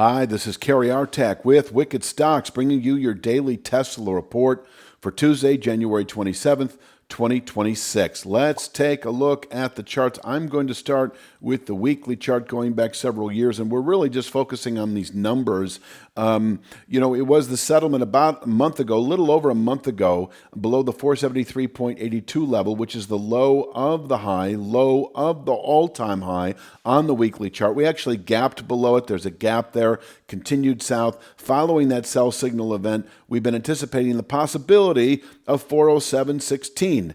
Hi, this is Kerry Artak with Wicked Stocks, bringing you your daily Tesla report for Tuesday, January 27th, 2026. Let's take a look at the charts. I'm going to start with the weekly chart going back several years, and we're really just focusing on these numbers. It was the settlement about a month ago, a little over a month ago, below the 473.82 level, which is the low of the high, low of the all-time high on the weekly chart. We actually gapped below it. There's a gap there, continued south. Following that sell signal event, we've been anticipating the possibility of 407.16.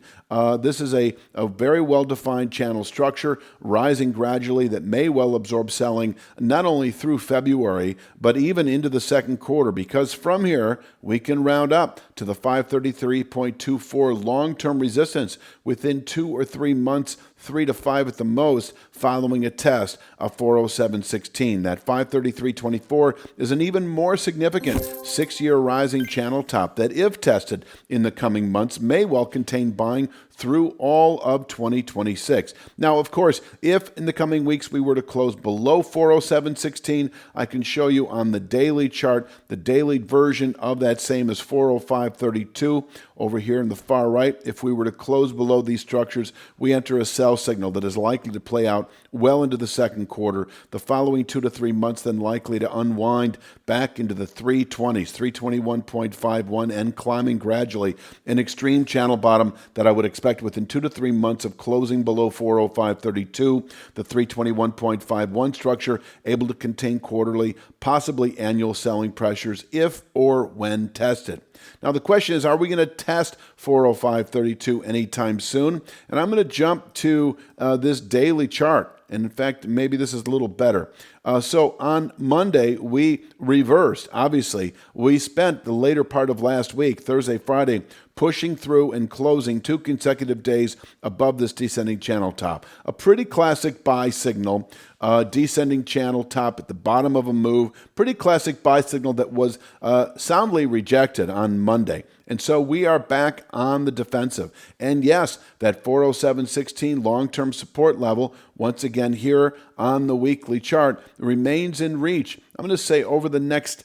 This is a very well-defined channel structure, rising gradually, that may well absorb selling not only through February, but even into the second quarter, because from here, we can round up to the 533.24 long-term resistance within 2 or 3 months, 3 to 5 at the most, following a test of 407.16. That 533.24 is an even more significant 6-year rising channel top that, if tested in the coming months, may well contain buying through all of 2026. Now, of course, if in the coming weeks we were to close below 407.16, I can show you on the daily chart, the daily version of that same is 405.32 over here in the far right. If we were to close below these structures, we enter a sell signal that is likely to play out well into the second quarter. The following 2 to 3 months then likely to unwind back into the 320s, 321.51, and climbing gradually. An extreme channel bottom that I would expect within 2 to 3 months of closing below 405.32. The 321.51 structure able to contain quarterly, possibly annual selling pressures if or when tested. Now, the question is, are we going to test 405.32 anytime soon? And I'm going to jump to this daily chart. And in fact, maybe this is a little better. So on Monday, we reversed. Obviously, we spent the later part of last week, Thursday, Friday, pushing through and closing 2 consecutive days above this descending channel top. A pretty classic buy signal, descending channel top at the bottom of a move. Pretty classic buy signal that was soundly rejected on Monday. And so we are back on the defensive. And yes, that 407.16 long-term support level, once again here on the weekly chart, remains in reach. I'm going to say over the next,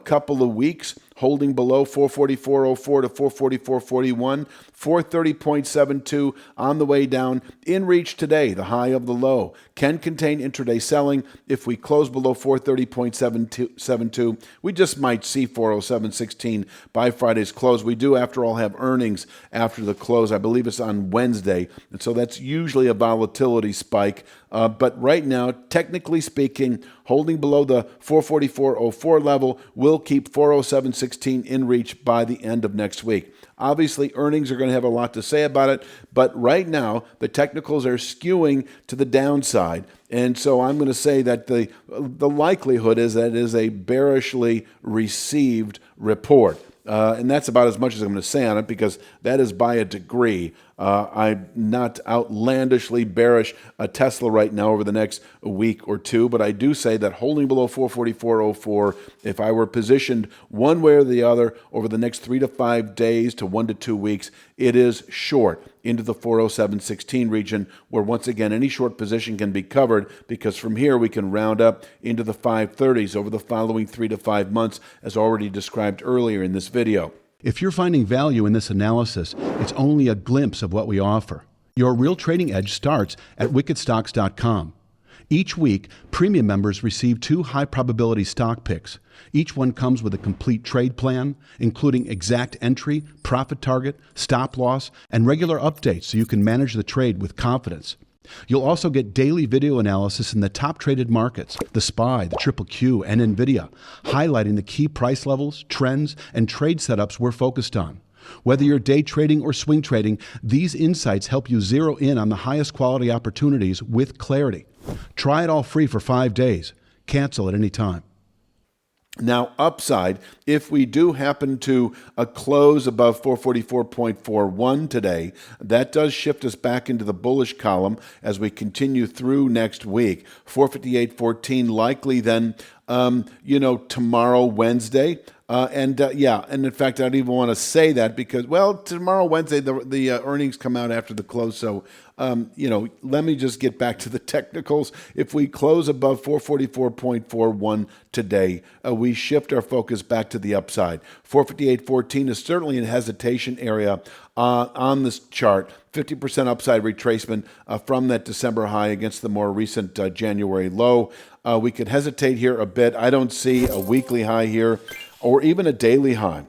couple of weeks, holding below 444.04 to 444.41, 430.72 on the way down, in reach today, the high of the low. Can contain intraday selling. If we close below 430.72, we just might see 407.16 by Friday's close. We do, after all, have earnings after the close. I believe it's on Wednesday, and so that's usually a volatility spike. But right now, technically speaking, holding below the 444.04 level will keep 407.16 in reach by the end of next week. Obviously, earnings are going to have a lot to say about it, but right now, the technicals are skewing to the downside. And so I'm going to say that the likelihood is that it is a bearishly received report. And that's about as much as I'm going to say on it, because that is by a degree. I'm not outlandishly bearish Tesla right now over the next week or two, but I do say that holding below 444.04, if I were positioned one way or the other over the next 3 to 5 days to 1 to 2 weeks, it is short into the 407.16 region, where once again any short position can be covered, because from here we can round up into the 530s over the following 3 to 5 months, as already described earlier in this video. If you're finding value in this analysis, it's only a glimpse of what we offer. Your real trading edge starts at wickedstocks.com. Each week, premium members receive 2 high-probability stock picks. Each one comes with a complete trade plan, including exact entry, profit target, stop loss, and regular updates so you can manage the trade with confidence. You'll also get daily video analysis in the top traded markets, the SPY, the Triple Q, and NVIDIA, highlighting the key price levels, trends, and trade setups we're focused on. Whether you're day trading or swing trading, these insights help you zero in on the highest quality opportunities with clarity. Try it all free for 5 days. Cancel at any time. Now, upside, if we do happen to close above 444.41 today, that does shift us back into the bullish column as we continue through next week. 458.14 likely then, tomorrow, Wednesday. And in fact, I don't even want to say that because, tomorrow, Wednesday, the earnings come out after the close, so let me just get back to the technicals. If we close above 444.41 today, we shift our focus back to the upside. 458.14 is certainly a hesitation area on this chart. 50% upside retracement from that December high against the more recent January low. We could hesitate here a bit. I don't see a weekly high here or even a daily high.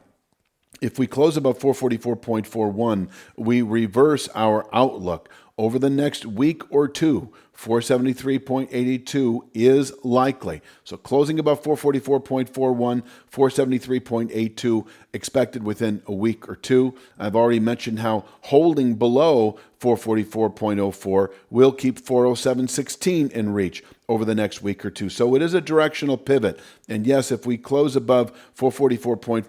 If we close above 444.41, we reverse our outlook. Over the next week or two, 473.82 is likely. So closing above 444.41, 473.82 expected within a week or two. I've already mentioned how holding below 444.04 will keep 407.16 in reach over the next week or two. So it is a directional pivot. And yes, if we close above 444.41,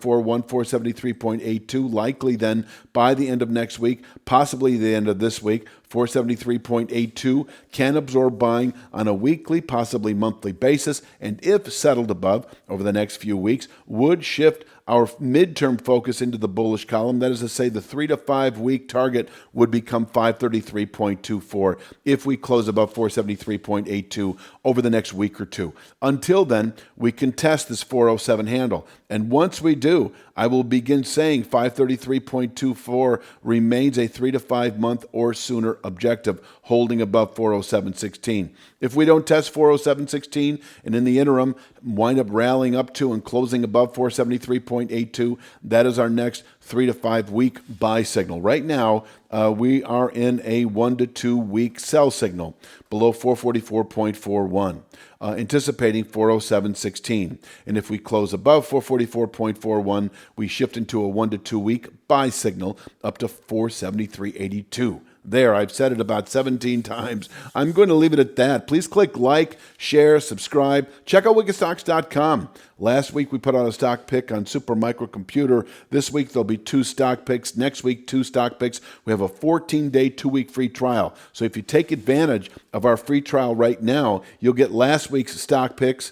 473.82, likely then by the end of next week, possibly the end of this week, 473.82 can absorb buying on a weekly, possibly monthly basis. And if settled above over the next few weeks, would shift our midterm focus into the bullish column. That is to say, the 3 to 5 week target would become 533.24 if we close above 473.82 over the next week or two. Until then, we can test this 407 handle. And once we do, I will begin saying 533.24 remains a 3 to 5 month or sooner objective, holding above 407.16. If we don't test 407.16 and in the interim wind up rallying up to and closing above 473.82, that is our next 3 to 5 week buy signal. Right now, we are in a 1 to 2 week sell signal below 444.41. Anticipating 407.16. And if we close above 444.41, we shift into a 1 to 2 week buy signal up to 473.82. There, I've said it about 17 times. I'm going to leave it at that. Please click like, share, subscribe. Check out wickedstocks.com. Last week, we put out a stock pick on Super Microcomputer. This week, there'll be 2 stock picks. Next week, 2 stock picks. We have a 14-day, 2-week free trial. So if you take advantage of our free trial right now, you'll get last week's stock pick,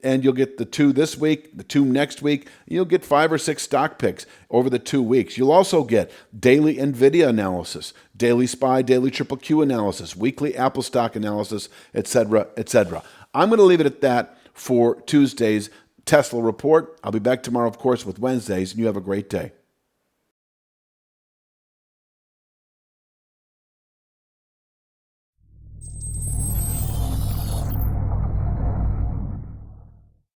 and you'll get the 2 this week, the 2 next week. You'll get 5 or 6 stock picks over the 2 weeks. You'll also get daily NVIDIA analysis, daily SPY, daily Triple Q analysis, weekly Apple stock analysis, etc., etc. I'm going to leave it at that for Tuesday's Tesla report. I'll be back tomorrow, of course, with Wednesdays, and you have a great day.